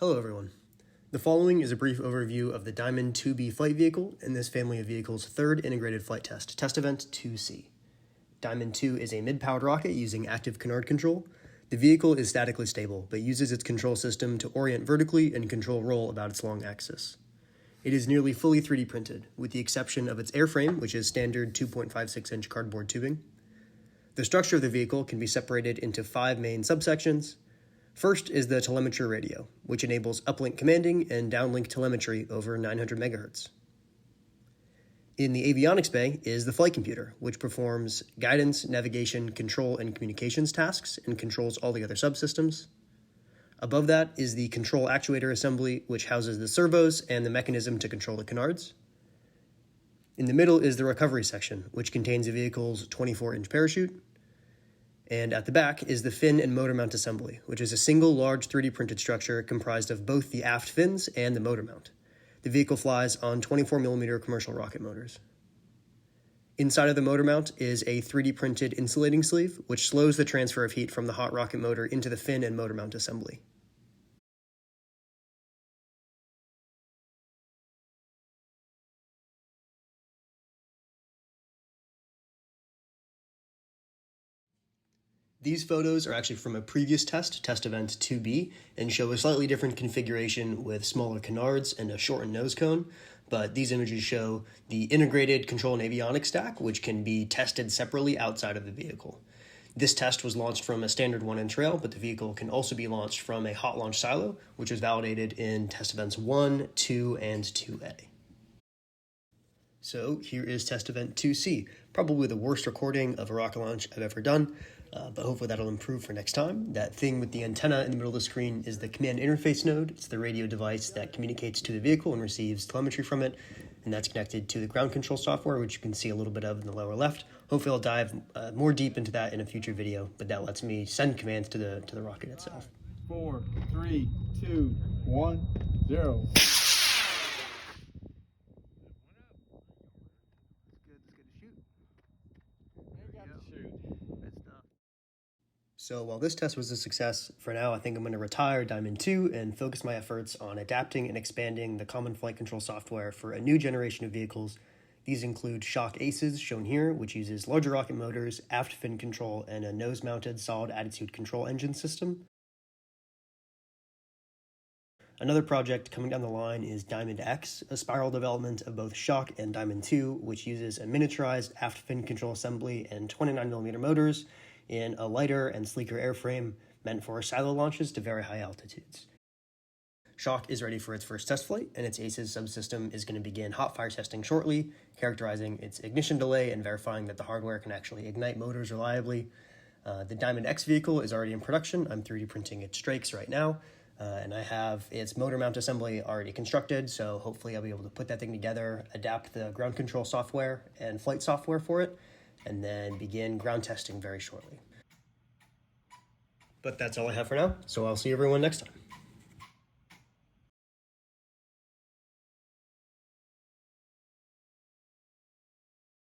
Hello everyone. The following is a brief overview of the Diamond 2B flight vehicle and this family of vehicles' third integrated flight test event 2C. Diamond 2 is a mid-powered rocket using active canard control. The vehicle is statically stable, but uses its control system to orient vertically and control roll about its long axis. It is nearly fully 3D printed, with the exception of its airframe, which is standard 2.56-inch cardboard tubing. The structure of the vehicle can be separated into 5 main subsections. First is the telemetry radio, which enables uplink commanding and downlink telemetry over 900 MHz. In the avionics bay is the flight computer, which performs guidance, navigation, control, and communications tasks and controls all the other subsystems. Above that is the control actuator assembly, which houses the servos and the mechanism to control the canards. In the middle is the recovery section, which contains the vehicle's 24-inch parachute. And at the back is the fin and motor mount assembly, which is a single large 3D printed structure comprised of both the aft fins and the motor mount. The vehicle flies on 24mm commercial rocket motors. Inside of the motor mount is a 3D printed insulating sleeve, which slows the transfer of heat from the hot rocket motor into the fin and motor mount assembly. These photos are actually from a previous test event 2B, and show a slightly different configuration with smaller canards and a shortened nose cone, but these images show the integrated control and avionics stack, which can be tested separately outside of the vehicle. This test was launched from a standard 1-inch rail, but the vehicle can also be launched from a hot launch silo, which was validated in test events 1, 2, and 2A. So here is test event 2C, probably the worst recording of a rocket launch I've ever done, but hopefully that'll improve for next time. That thing with the antenna in the middle of the screen is the command interface node. It's the radio device that communicates to the vehicle and receives telemetry from it, and that's connected to the ground control software, which you can see a little bit of in the lower left. Hopefully I'll dive more deep into that in a future video, but that lets me send commands to the rocket itself. 4, 3, 2, 1, 0. So while this test was a success, for now I think I'm going to retire Diamond 2 and focus my efforts on adapting and expanding the common flight control software for a new generation of vehicles. These include Shock Aces, shown here, which uses larger rocket motors, aft fin control, and a nose-mounted solid attitude control engine system. Another project coming down the line is Diamond X, a spiral development of both Shock and Diamond 2, which uses a miniaturized aft fin control assembly and 29mm motors in a lighter and sleeker airframe meant for silo launches to very high altitudes. Shock is ready for its first test flight, and its ACES subsystem is going to begin hot fire testing shortly, characterizing its ignition delay and verifying that the hardware can actually ignite motors reliably. The Diamond X vehicle is already in production. I'm 3D printing its strakes right now, and I have its motor mount assembly already constructed, so hopefully I'll be able to put that thing together, adapt the ground control software and flight software for it, and then begin ground testing very shortly. But that's all I have for now, so I'll see everyone next time.